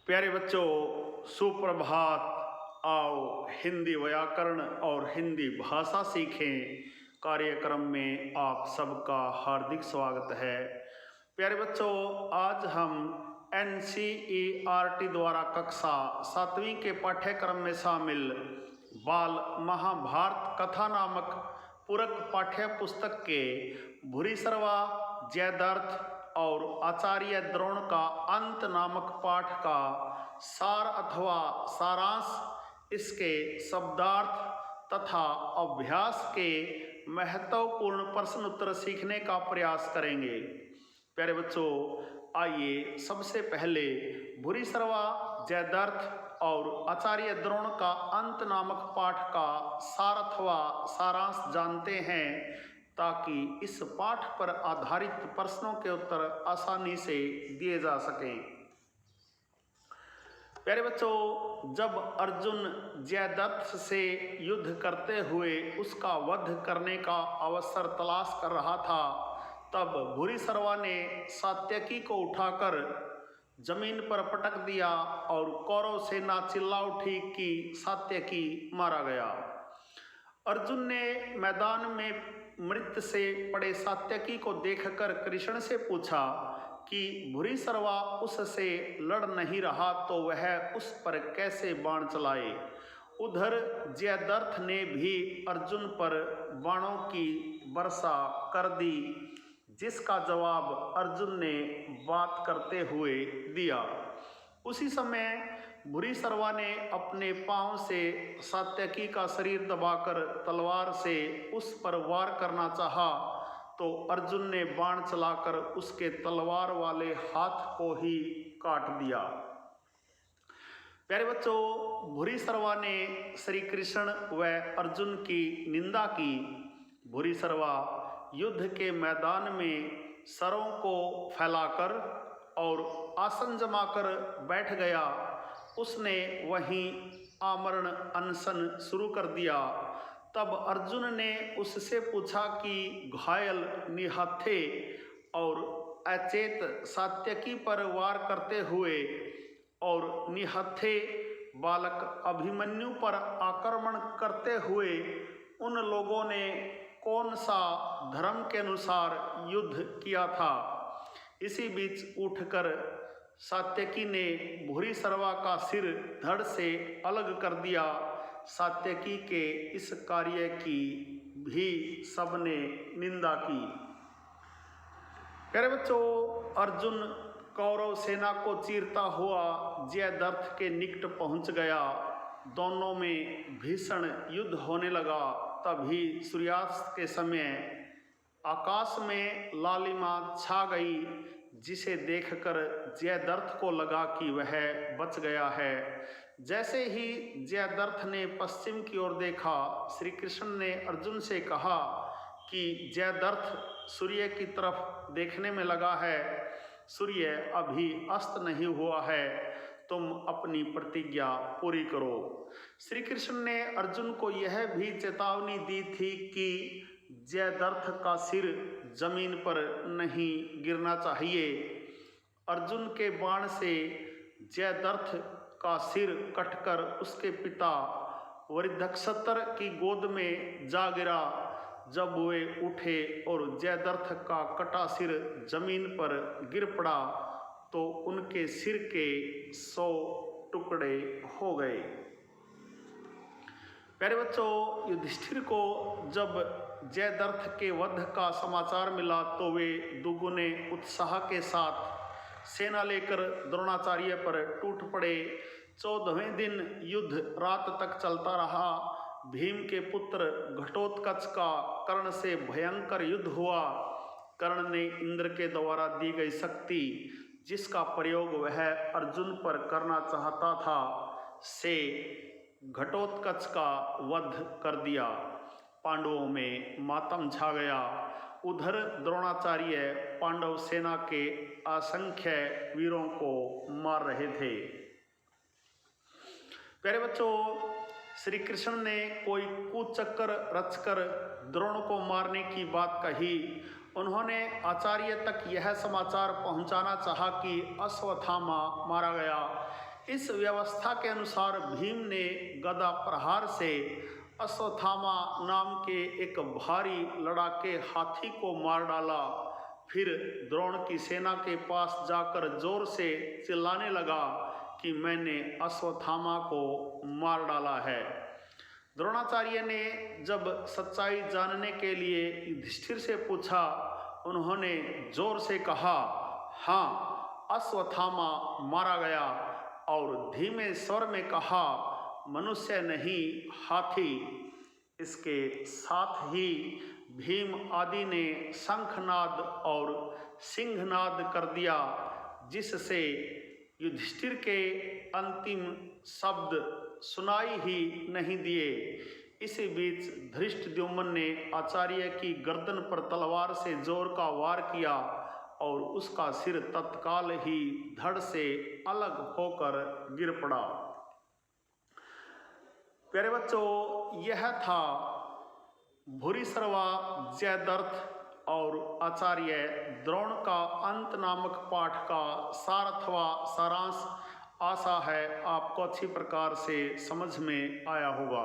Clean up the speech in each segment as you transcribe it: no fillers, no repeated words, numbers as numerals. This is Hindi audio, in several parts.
प्यारे बच्चों, सुप्रभात। आओ हिंदी व्याकरण और हिंदी भाषा सीखें कार्यक्रम में आप सबका हार्दिक स्वागत है। प्यारे बच्चों, आज हम NCERT द्वारा कक्षा 7वीं के पाठ्यक्रम में शामिल बाल महाभारत कथा नामक पूरक पाठ्य पुस्तक के भूरिश्रवा, जयद्रथ और आचार्य द्रोण का अंत नामक पाठ का सार अथवा सारांश, इसके शब्दार्थ तथा अभ्यास के महत्वपूर्ण प्रश्न उत्तर सीखने का प्रयास करेंगे। प्यारे बच्चों, आइए सबसे पहले भूरिश्रवा, जयद्रथ और आचार्य द्रोण का अंत नामक पाठ का सार अथवा सारांश जानते हैं, ताकि इस पाठ पर आधारित प्रश्नों के उत्तर आसानी से दिए जा सकें। प्यारे बच्चों, जब अर्जुन जयद्रथ से युद्ध करते हुए उसका वध करने का अवसर तलाश कर रहा था, तब भूरिश्रवा ने सात्यकी को उठाकर जमीन पर पटक दिया और कौरव सेना चिल्ला उठी कि सात्यकी मारा गया। अर्जुन ने मैदान में मृत से पड़े सात्यकी को देखकर कृष्ण से पूछा कि भूरिश्रवा उससे लड़ नहीं रहा तो वह उस पर कैसे बाण चलाए। उधर जयद्रथ ने भी अर्जुन पर बाणों की वर्षा कर दी, जिसका जवाब अर्जुन ने बात करते हुए दिया। उसी समय भूरिश्रवा ने अपने पांव से सात्यकी का शरीर दबाकर तलवार से उस पर वार करना चाहा, तो अर्जुन ने बाण चलाकर उसके तलवार वाले हाथ को ही काट दिया। प्यारे बच्चों, भूरिश्रवा ने श्री कृष्ण व अर्जुन की निंदा की। भूरिश्रवा युद्ध के मैदान में सरों को फैलाकर और आसन जमाकर बैठ गया। उसने वहीं आमरण अनशन शुरू कर दिया। तब अर्जुन ने उससे पूछा कि घायल, निहत्थे और अचेत सात्यकी पर वार करते हुए और निहत्थे बालक अभिमन्यु पर आक्रमण करते हुए उन लोगों ने कौन सा धर्म के अनुसार युद्ध किया था। इसी बीच उठकर सात्यकी ने भूरिश्रवा का सिर धड़ से अलग कर दिया। सात्यकी के इस कार्य की भी सबने निंदा की। प्यारे बच्चों, अर्जुन कौरव सेना को चीरता हुआ जयद्रथ के निकट पहुंच गया। दोनों में भीषण युद्ध होने लगा। तभी सूर्यास्त के समय आकाश में लालिमा छा गई, जिसे देखकर जयद्रथ को लगा कि वह बच गया है। जैसे ही जयद्रथ ने पश्चिम की ओर देखा, श्री कृष्ण ने अर्जुन से कहा कि जयद्रथ सूर्य की तरफ देखने में लगा है। सूर्य अभी अस्त नहीं हुआ है, तुम अपनी प्रतिज्ञा पूरी करो। श्री कृष्ण ने अर्जुन को यह भी चेतावनी दी थी कि जयद्रथ का सिर जमीन पर नहीं गिरना चाहिए। अर्जुन के बाण से जयद्रथ का सिर कटकर उसके पिता वृद्धक्षत्र की गोद में जा गिरा। जब वे उठे और जयद्रथ का कटा सिर जमीन पर गिर पड़ा, तो उनके सिर के 100 टुकड़े हो गए। प्यारे बच्चों, युधिष्ठिर को जब जयद्रथ के वध का समाचार मिला, तो वे दुगुने उत्साह के साथ सेना लेकर द्रोणाचार्य पर टूट पड़े। 14वें दिन युद्ध रात तक चलता रहा। भीम के पुत्र घटोत्कच का कर्ण से भयंकर युद्ध हुआ। कर्ण ने इंद्र के द्वारा दी गई शक्ति, जिसका प्रयोग वह अर्जुन पर करना चाहता था, से घटोत्कच का वध कर दिया। पांडवों में मातम छा गया। उधर द्रोणाचार्य पांडव सेना के असंख्य वीरों को मार रहे थे। प्यारे बच्चों, श्री कृष्ण ने कोई कुचक्कर रचकर द्रोण को मारने की बात कही। उन्होंने आचार्य तक यह समाचार पहुंचाना चाहा कि अश्वत्थामा मारा गया। इस व्यवस्था के अनुसार भीम ने गदा प्रहार से अश्वत्थामा नाम के एक भारी लड़ाके हाथी को मार डाला। फिर द्रोण की सेना के पास जाकर जोर से चिल्लाने लगा कि मैंने अश्वत्थामा को मार डाला है। द्रोणाचार्य ने जब सच्चाई जानने के लिए युधिष्ठिर से पूछा, उन्होंने जोर से कहा, हाँ, अश्वत्थामा मारा गया, और धीमे स्वर में कहा, मनुष्य नहीं, हाथी। इसके साथ ही भीम आदि ने शंखनाद और सिंहनाद कर दिया, जिससे युधिष्ठिर के अंतिम शब्द सुनाई ही नहीं दिए। इसी बीच धृष्टद्युम्न ने आचार्य की गर्दन पर तलवार से जोर का वार किया और उसका सिर तत्काल ही धड़ से अलग होकर गिर पड़ा। प्यारे बच्चों, यह था भूरिश्रवा, जयद्रथ और आचार्य द्रोण का अंत नामक पाठ का सारथवा सारांश। आशा है आपको अच्छी प्रकार से समझ में आया होगा।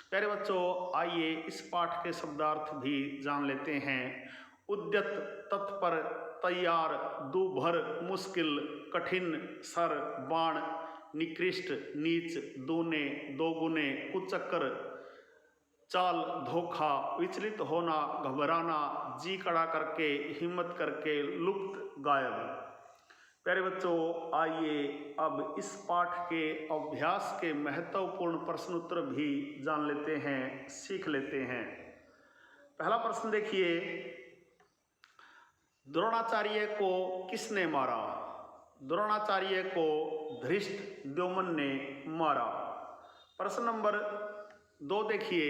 प्यारे बच्चों, आइए इस पाठ के शब्दार्थ भी जान लेते हैं। उद्यत, तत्पर, तैयार, दूभर, मुश्किल, कठिन, सर, बाण, निकृष्ट, नीच, दूने, दोगुने, कुचक्कर, चाल, धोखा, विचलित होना, घबराना, जी कड़ा करके, हिम्मत करके, लुप्त, गायब। प्यारे बच्चों, आइए अब इस पाठ के अभ्यास के महत्वपूर्ण प्रश्न उत्तर भी जान लेते हैं, सीख लेते हैं। पहला प्रश्न देखिए, द्रोणाचार्य को किसने मारा? द्रोणाचार्य को धृष्टद्युम्न ने मारा। प्रश्न नंबर 2 देखिए,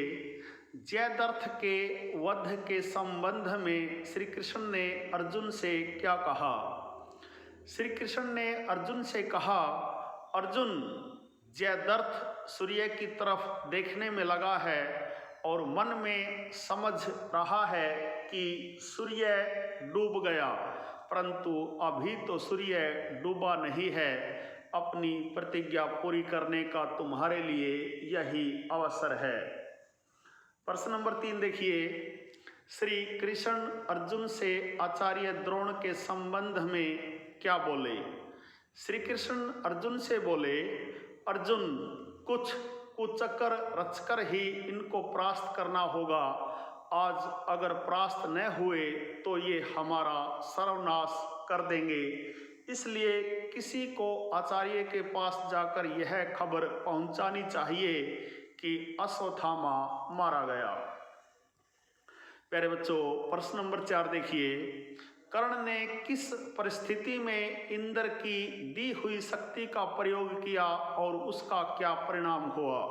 जयद्रथ के वध के संबंध में श्री कृष्ण ने अर्जुन से क्या कहा? श्री कृष्ण ने अर्जुन से कहा, अर्जुन, जयद्रथ सूर्य की तरफ देखने में लगा है और मन में समझ रहा है कि सूर्य डूब गया, परंतु अभी तो सूर्य डूबा नहीं है। अपनी प्रतिज्ञा पूरी करने का तुम्हारे लिए यही अवसर है। प्रश्न नंबर 3 देखिए, श्री कृष्ण अर्जुन से आचार्य द्रोण के संबंध में क्या बोले? श्री कृष्ण अर्जुन से बोले, अर्जुन, कुछ कुचक्कर रचकर ही इनको परास्त करना होगा। आज अगर परास्त न हुए तो ये हमारा सर्वनाश कर देंगे। इसलिए किसी को आचार्य के पास जाकर यह खबर पहुंचानी चाहिए कि अश्वत्थामा मारा गया। प्यारे बच्चों, प्रश्न नंबर 4 देखिए, कर्ण ने किस परिस्थिति में इंद्र की दी हुई शक्ति का प्रयोग किया और उसका क्या परिणाम हुआ?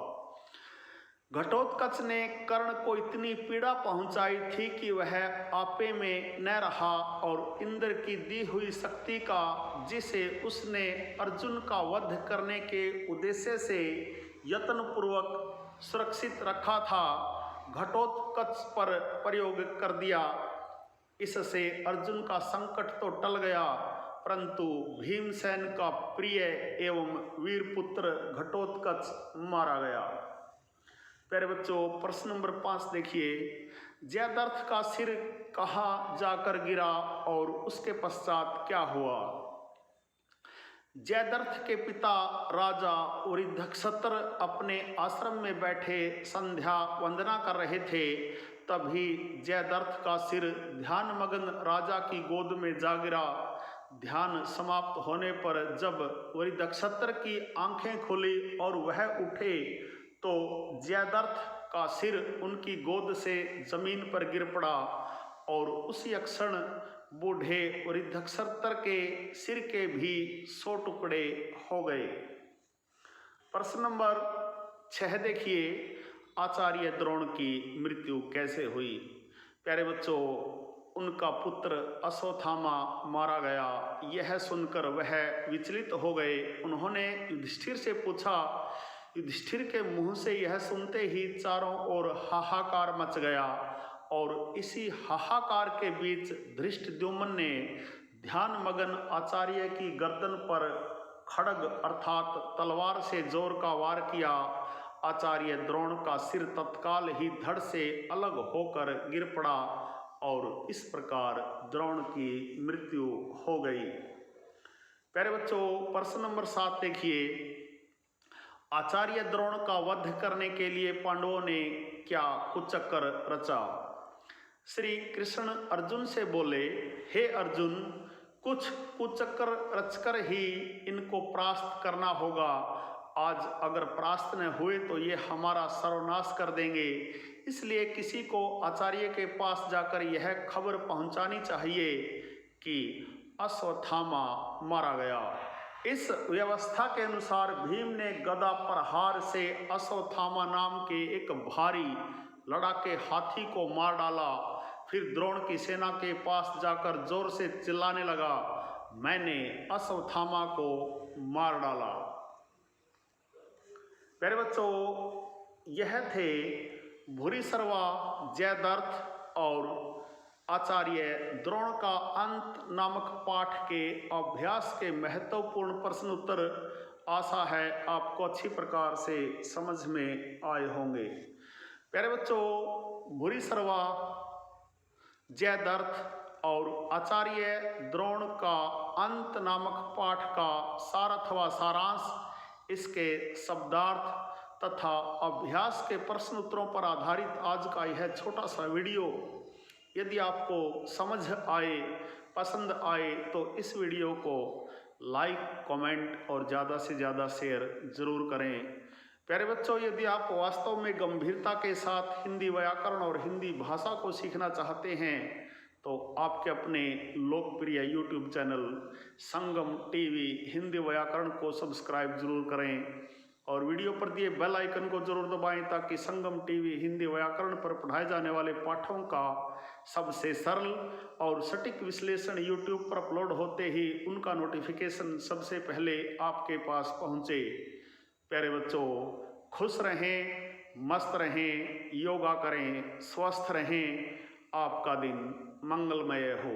घटोत्कच ने कर्ण को इतनी पीड़ा पहुंचाई थी कि वह आपे में न रहा और इंद्र की दी हुई शक्ति का, जिसे उसने अर्जुन का वध करने के उद्देश्य से यत्नपूर्वक सुरक्षित रखा था, घटोत्कच पर प्रयोग कर दिया। इससे अर्जुन का संकट तो टल गया, परंतु भीमसेन का प्रिय एवं वीर पुत्र घटोत्कच मारा गया। प्यारे बच्चों, प्रश्न नंबर 5 देखिए, जयद्रथ का सिर कहाँ जाकर गिरा और उसके पश्चात क्या हुआ? जयद्रथ के पिता राजा उरिद्धक्षत्र अपने आश्रम में बैठे संध्या वंदना कर रहे थे। तभी जयद्रथ का सिर ध्यानमग्न राजा की गोद में जा गिरा। ध्यान समाप्त होने पर जब उरिद्धक्षत्र की आंखें खुली और वह उठे तो जयद्रथ का सिर उनकी गोद से जमीन पर गिर पड़ा और उसी क्षण बूढ़े उरिद्धक्षत्र के सिर के भी 100 टुकड़े हो गए। प्रश्न नंबर 6 देखिए, आचार्य द्रोण की मृत्यु कैसे हुई? प्यारे बच्चों, उनका पुत्र अश्वत्थामा मारा गया। यह सुनकर वह विचलित हो गए। उन्होंने युधिष्ठिर से पूछा। युधिष्ठिर के मुंह से यह सुनते ही चारों ओर हाहाकार मच गया और इसी हाहाकार के बीच धृष्टद्युम्न ने ध्यानमग्न आचार्य की गर्दन पर खड़ग अर्थात तलवार से जोर का वार किया। आचार्य द्रोण का सिर तत्काल ही धड़ से अलग होकर गिर पड़ा और इस प्रकार द्रोण की मृत्यु हो गई। प्यारे बच्चों, प्रश्न नंबर 7 देखिए। आचार्य द्रोण का वध करने के लिए पांडवों ने क्या कुचक्र रचा? श्री कृष्ण अर्जुन से बोले, हे अर्जुन, कुछ कुचक्र रचकर ही इनको परास्त करना होगा। आज अगर परास्त न हुए तो ये हमारा सर्वनाश कर देंगे। इसलिए किसी को आचार्य के पास जाकर यह खबर पहुंचानी चाहिए कि अश्वत्थामा मारा गया। इस व्यवस्था के अनुसार भीम ने गदा प्रहार से अश्वत्थामा नाम के एक भारी लड़ाके हाथी को मार डाला। फिर द्रोण की सेना के पास जाकर जोर से चिल्लाने लगा, मैंने अश्वत्थामा को मार डाला। प्यारे बच्चों, यह थे भूरिश्रवा, जयद्रथ और आचार्य द्रोण का अंत नामक पाठ के अभ्यास के महत्वपूर्ण प्रश्न उत्तर। आशा है आपको अच्छी प्रकार से समझ में आए होंगे। प्यारे बच्चों, भूरिश्रवा, जयद्रथ और आचार्य द्रोण का अंत नामक पाठ का सार अथवा सारांश, इसके शब्दार्थ तथा अभ्यास के प्रश्न उत्तरों पर आधारित आज का यह छोटा सा वीडियो यदि आपको समझ आए, पसंद आए तो इस वीडियो को लाइक, कमेंट और ज़्यादा से ज़्यादा शेयर ज़रूर करें। प्यारे बच्चों, यदि आप वास्तव में गंभीरता के साथ हिंदी व्याकरण और हिंदी भाषा को सीखना चाहते हैं तो आपके अपने लोकप्रिय YouTube चैनल संगम टीवी हिंदी व्याकरण को सब्सक्राइब जरूर करें और वीडियो पर दिए बेल आइकन को जरूर दबाएं ताकि संगम टीवी हिंदी व्याकरण पर पढ़ाए जाने वाले पाठों का सबसे सरल और सटीक विश्लेषण YouTube पर अपलोड होते ही उनका नोटिफिकेशन सबसे पहले आपके पास पहुंचे। प्यारे बच्चों, खुश रहें, मस्त रहें, योगा करें, स्वस्थ रहें, आपका दिन मंगलमय हो।